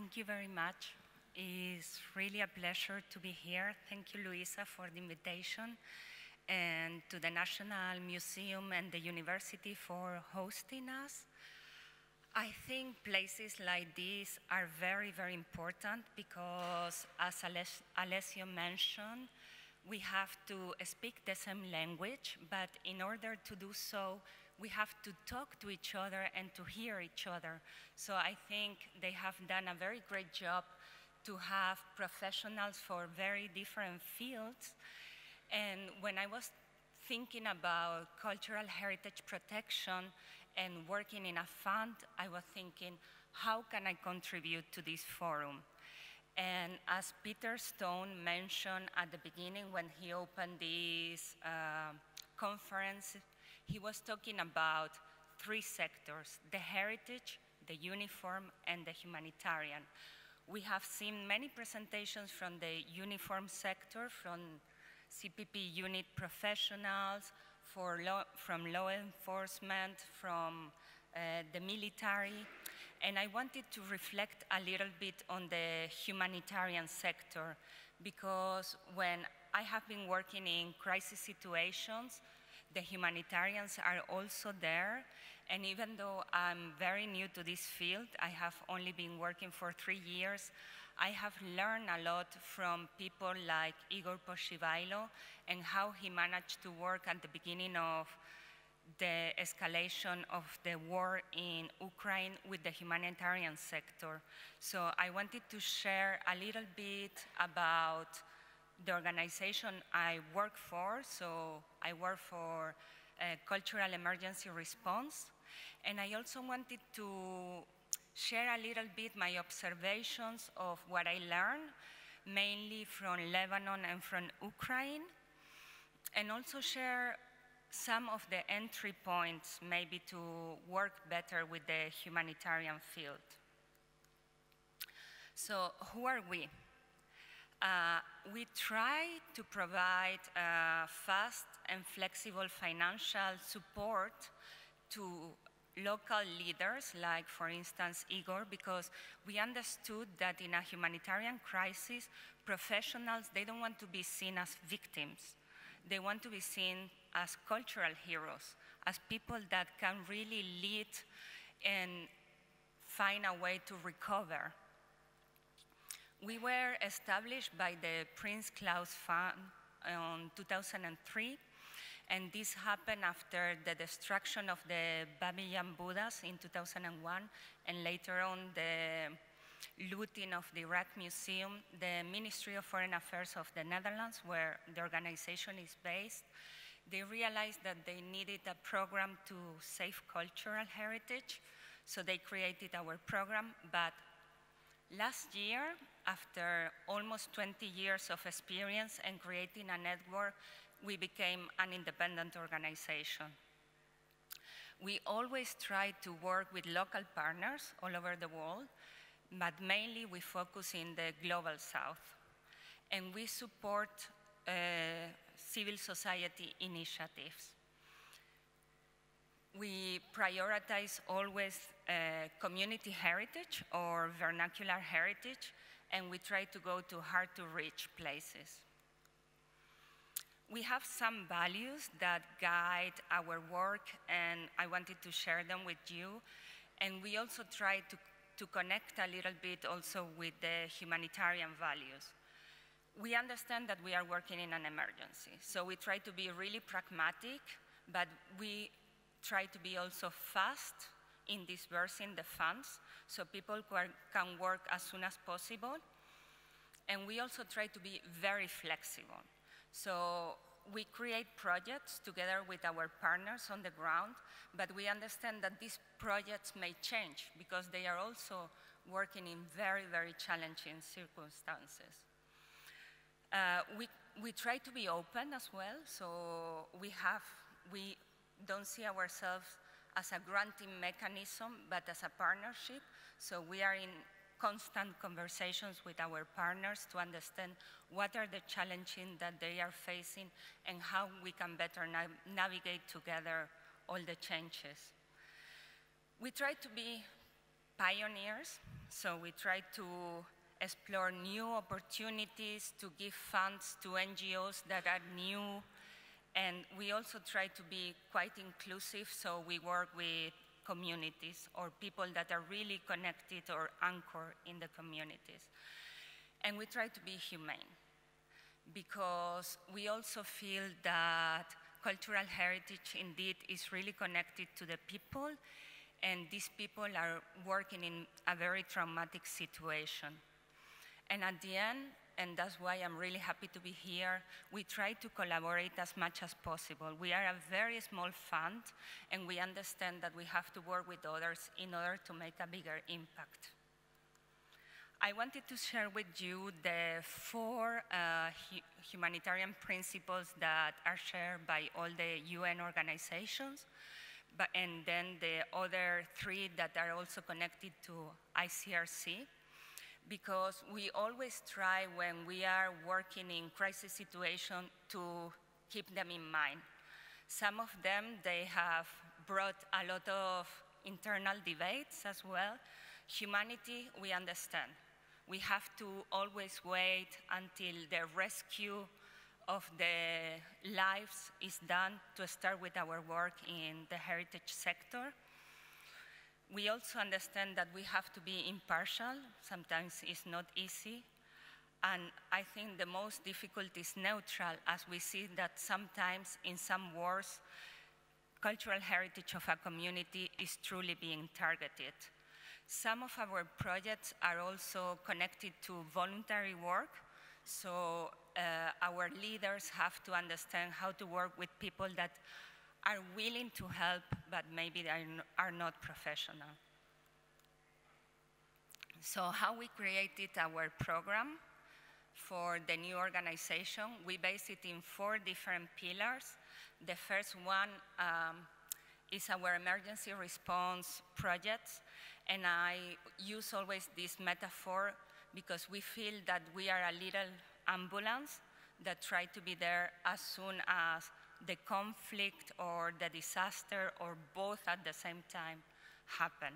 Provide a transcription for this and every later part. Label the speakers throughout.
Speaker 1: Thank you very much. It's really a pleasure to be here. Thank you, Luisa, for the invitation, and to the National Museum and the university for hosting us. I think places like this are very, very important because, as Alessio mentioned, we have to speak the same language, but in order to do so, we have to talk to each other and to hear each other. So I think they have done a very great job to have professionals for very different fields. And when I was thinking about cultural heritage protection and working in a fund, I was thinking, how can I contribute to this forum? And as Peter Stone mentioned at the beginning when he opened this conference, he was talking about three sectors: the heritage, the uniform, and the humanitarian. We have seen many presentations from the uniform sector, from CPP unit professionals, from law enforcement, from the military. And I wanted to reflect a little bit on the humanitarian sector, because when I have been working in crisis situations, the humanitarians are also there. And even though I'm very new to this field, I have only been working for 3 years, I have learned a lot from people like Igor Poshivailo and how he managed to work at the beginning of the escalation of the war in Ukraine with the humanitarian sector. So I wanted to share a little bit about the organization I work for. So I work for Cultural Emergency Response. And I also wanted to share a little bit my observations of what I learned, mainly from Lebanon and from Ukraine, and also share some of the entry points maybe to work better with the humanitarian field. So who are we? We try to provide fast and flexible financial support to local leaders, like, for instance, Igor, because we understood that in a humanitarian crisis, professionals, they don't want to be seen as victims. They want to be seen as cultural heroes, as people that can really lead and find a way to recover. We were established by the Prince Claus Fund in 2003, and this happened after the destruction of the Babylon Buddhas in 2001, and later on the looting of the Iraq Museum. The Ministry of Foreign Affairs of the Netherlands, where the organization is based, they realized that they needed a program to save cultural heritage, so they created our program. But last year, after almost 20 years of experience and creating a network, we became an independent organization. We always try to work with local partners all over the world, but mainly we focus in the global south. And we support civil society initiatives. We prioritize always community heritage or vernacular heritage, and we try to go to hard-to-reach places. We have some values that guide our work, and I wanted to share them with you. And we also try to connect a little bit also with the humanitarian values. We understand that we are working in an emergency, so we try to be really pragmatic, but we try to be also fast in disbursing the funds so people can work as soon as possible. And we also try to be very flexible. So we create projects together with our partners on the ground, but we understand that these projects may change because they are also working in very, very challenging circumstances. We try to be open as well, so we don't see ourselves as a granting mechanism, but as a partnership. So we are in constant conversations with our partners to understand what are the challenges that they are facing and how we can better navigate together all the changes. We try to be pioneers, So we try to explore new opportunities to give funds to NGOs that are new. And we also try to be quite inclusive, so we work with communities or people that are really connected or anchored in the communities. And we try to be humane, because we also feel that cultural heritage indeed is really connected to the people, and these people are working in a very traumatic situation. And at the end, and that's why I'm really happy to be here, we try to collaborate as much as possible. We are a very small fund, and we understand that we have to work with others in order to make a bigger impact. I wanted to share with you the 4 humanitarian principles that are shared by all the UN organizations, and then the other 3 that are also connected to ICRC. Because we always try, when we are working in crisis situations, to keep them in mind. Some of them, they have brought a lot of internal debates as well. Humanity, we understand. We have to always wait until the rescue of the lives is done to start with our work in the heritage sector. We also understand that we have to be impartial. Sometimes it's not easy. And I think the most difficult is neutral, as we see that sometimes in some wars, cultural heritage of a community is truly being targeted. Some of our projects are also connected to voluntary work. So our leaders have to understand how to work with people that are willing to help, but maybe they are not professional. So how we created our program for the new organization, we base it in 4 different pillars. The first one is our emergency response projects, and I use always this metaphor because we feel that we are a little ambulance that try to be there as soon as the conflict or the disaster or both at the same time happen.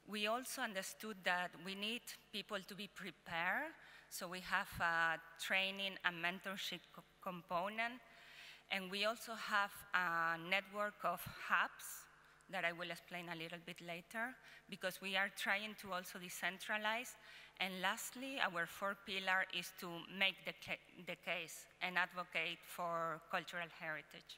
Speaker 1: We also understood that we need people to be prepared, so we have a training and mentorship component, and we also have a network of hubs that I will explain a little bit later, because we are trying to also decentralize. And lastly, our 4th pillar is to make the case and advocate for cultural heritage.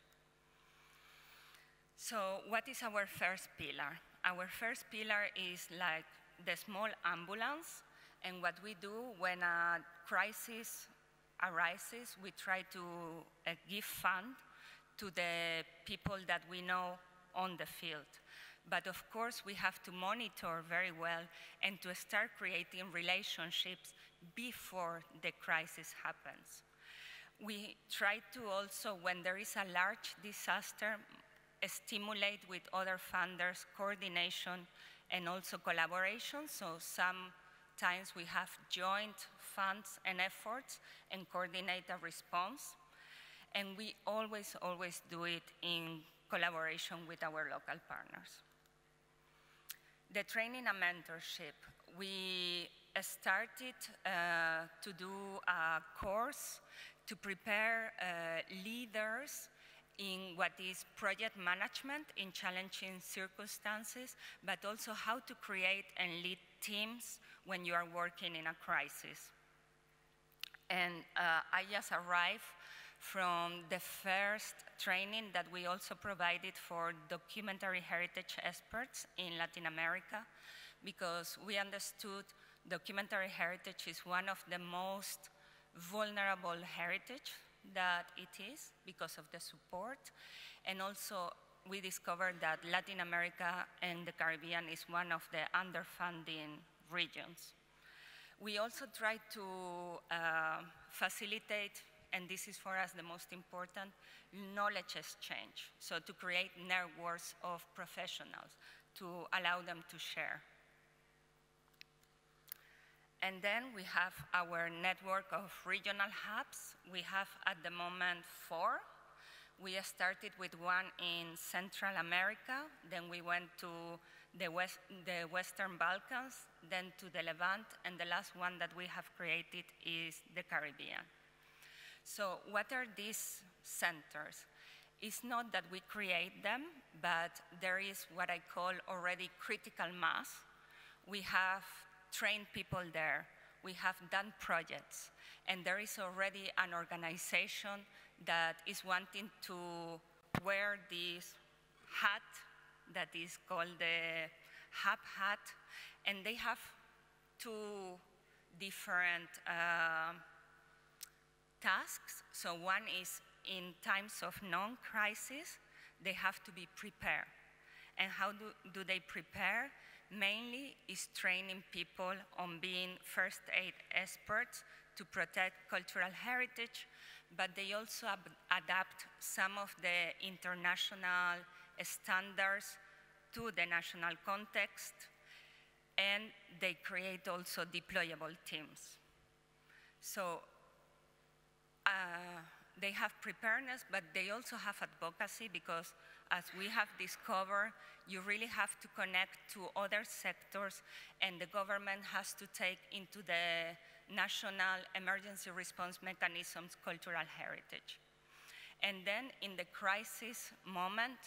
Speaker 1: So what is our first pillar? Our first pillar is like the small ambulance, and what we do when a crisis arises, we try to give fund to the people that we know on the field. But of course, we have to monitor very well and to start creating relationships before the crisis happens. We try to also, when there is a large disaster, stimulate with other funders coordination and also collaboration. So sometimes we have joint funds and efforts and coordinate a response. And we always do it in collaboration with our local partners. The training and mentorship. We started to do a course to prepare leaders in what is project management in challenging circumstances, but also how to create and lead teams when you are working in a crisis. And I just arrived from the first training that we also provided for documentary heritage experts in Latin America, because we understood documentary heritage is one of the most vulnerable heritage that it is because of the support. And also we discovered that Latin America and the Caribbean is one of the underfunding regions. We also try to facilitate, and this is for us the most important, knowledge exchange. So to create networks of professionals, to allow them to share. And then we have our network of regional hubs. We have at the moment 4. We started with one in Central America, then we went to the Western Balkans, then to the Levant, and the last one that we have created is the Caribbean. So what are these centers? It's not that we create them, but there is what I call already critical mass. We have trained people there. We have done projects. And there is already an organization that is wanting to wear this hat that is called the Hub Hat. And they have two different tasks. So one is in times of non-crisis, they have to be prepared. And how do they prepare? Mainly is training people on being first aid experts to protect cultural heritage, but they also adapt some of the international standards to the national context, and they create also deployable teams. So they have preparedness, but they also have advocacy, because as we have discovered, you really have to connect to other sectors, and the government has to take into the national emergency response mechanisms cultural heritage. And then in the crisis moment,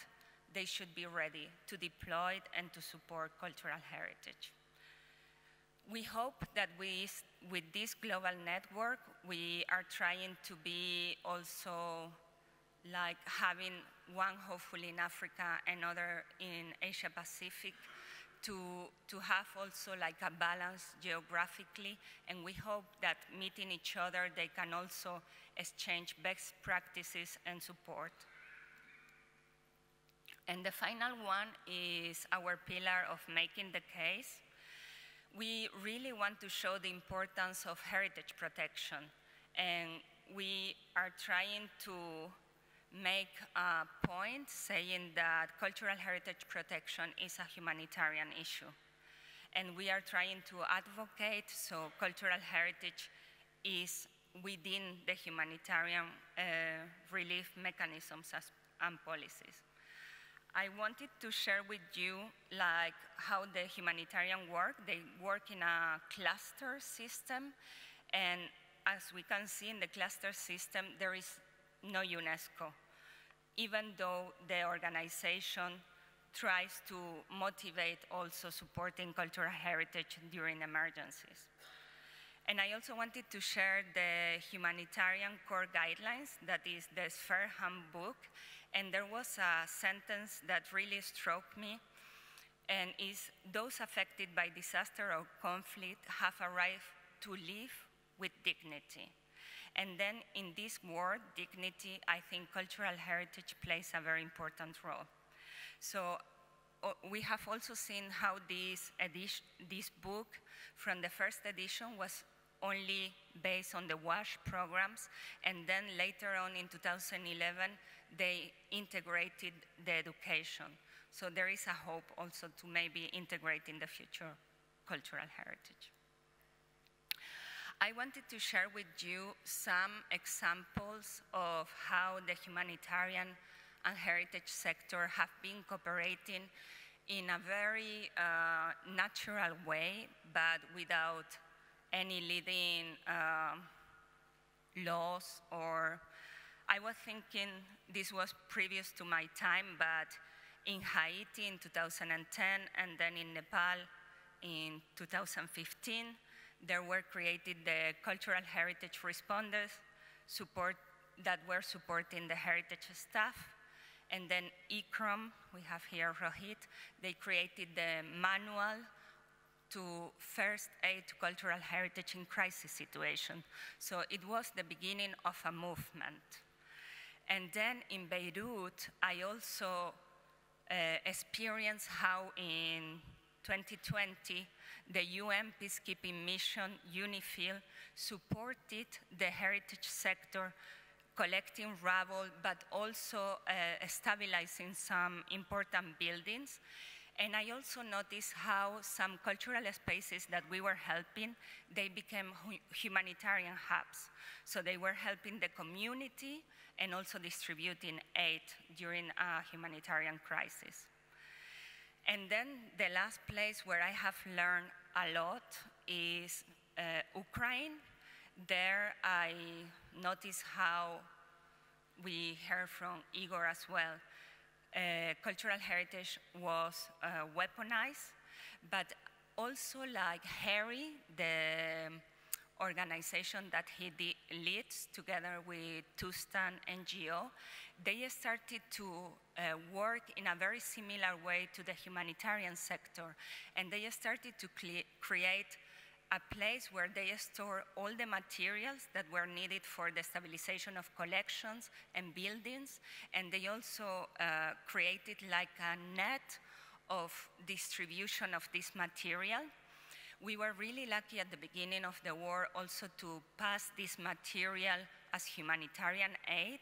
Speaker 1: they should be ready to deploy and to support cultural heritage. We hope that with this global network, we are trying to be also like having one hopefully in Africa and other in Asia Pacific, to have also like a balance geographically, and we hope that meeting each other, they can also exchange best practices and support. And the final one is our pillar of making the case. We really want to show the importance of heritage protection, and we are trying to make a point saying that cultural heritage protection is a humanitarian issue. And we are trying to advocate so cultural heritage is within the humanitarian relief mechanisms and policies. I wanted to share with you like how the humanitarian work. They work in a cluster system, and as we can see in the cluster system, there is no UNESCO, even though the organization tries to motivate also supporting cultural heritage during emergencies. And I also wanted to share the humanitarian core guidelines, that is the Sphere Handbook. And there was a sentence that really struck me, and is those affected by disaster or conflict have a right to live with dignity. And then in this word, dignity, I think cultural heritage plays a very important role. So we have also seen how this book from the first edition was only based on the WASH programs, and then later on in 2011, they integrated the education. So there is a hope also to maybe integrate in the future cultural heritage. I wanted to share with you some examples of how the humanitarian and heritage sector have been cooperating in a very natural way, but without any leading laws. Or I was thinking this was previous to my time, but in Haiti in 2010 and then in Nepal in 2015, there were created the cultural heritage responders that were supporting the heritage staff. And then ICROM, we have here Rohit, they created the manual to first aid to cultural heritage in crisis situation. So it was the beginning of a movement. And then in Beirut, I also experienced how in 2020, the UN peacekeeping mission, UNIFIL, supported the heritage sector, collecting rubble, but also stabilizing some important buildings. And I also noticed how some cultural spaces that we were helping, they became humanitarian hubs. So they were helping the community and also distributing aid during a humanitarian crisis. And then the last place where I have learned a lot is Ukraine. There I noticed how we heard from Igor as well. Cultural heritage was weaponized, but also like Harry, the organization that he leads together with Tustan NGO, they started to work in a very similar way to the humanitarian sector. And they started to create a place where they store all the materials that were needed for the stabilization of collections and buildings. And they also created like a net of distribution of this material. We were really lucky at the beginning of the war also to pass this material as humanitarian aid,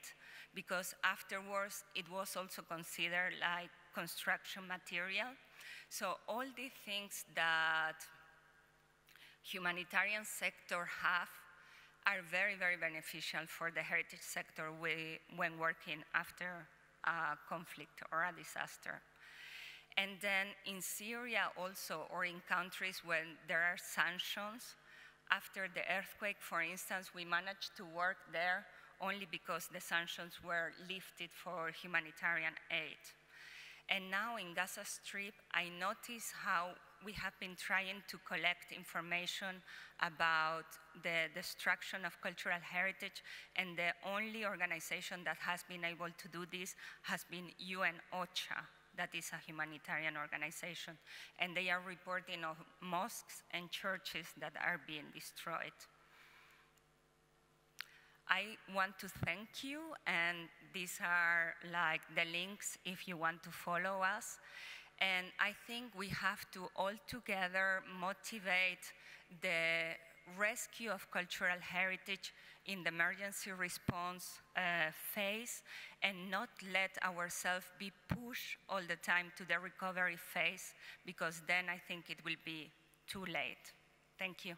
Speaker 1: because afterwards it was also considered like construction material. So all the things that humanitarian sector have are very, very beneficial for the heritage sector when working after a conflict or a disaster. And then in Syria also, or in countries where there are sanctions, after the earthquake, for instance, we managed to work there only because the sanctions were lifted for humanitarian aid. And now in Gaza Strip, I notice how we have been trying to collect information about the destruction of cultural heritage, and the only organization that has been able to do this has been UN OCHA. That is a humanitarian organization, and they are reporting of mosques and churches that are being destroyed. I want to thank you, and these are like the links if you want to follow us. And I think we have to all together motivate the rescue of cultural heritage in the emergency response phase, and not let ourselves be pushed all the time to the recovery phase, because then I think it will be too late. Thank you.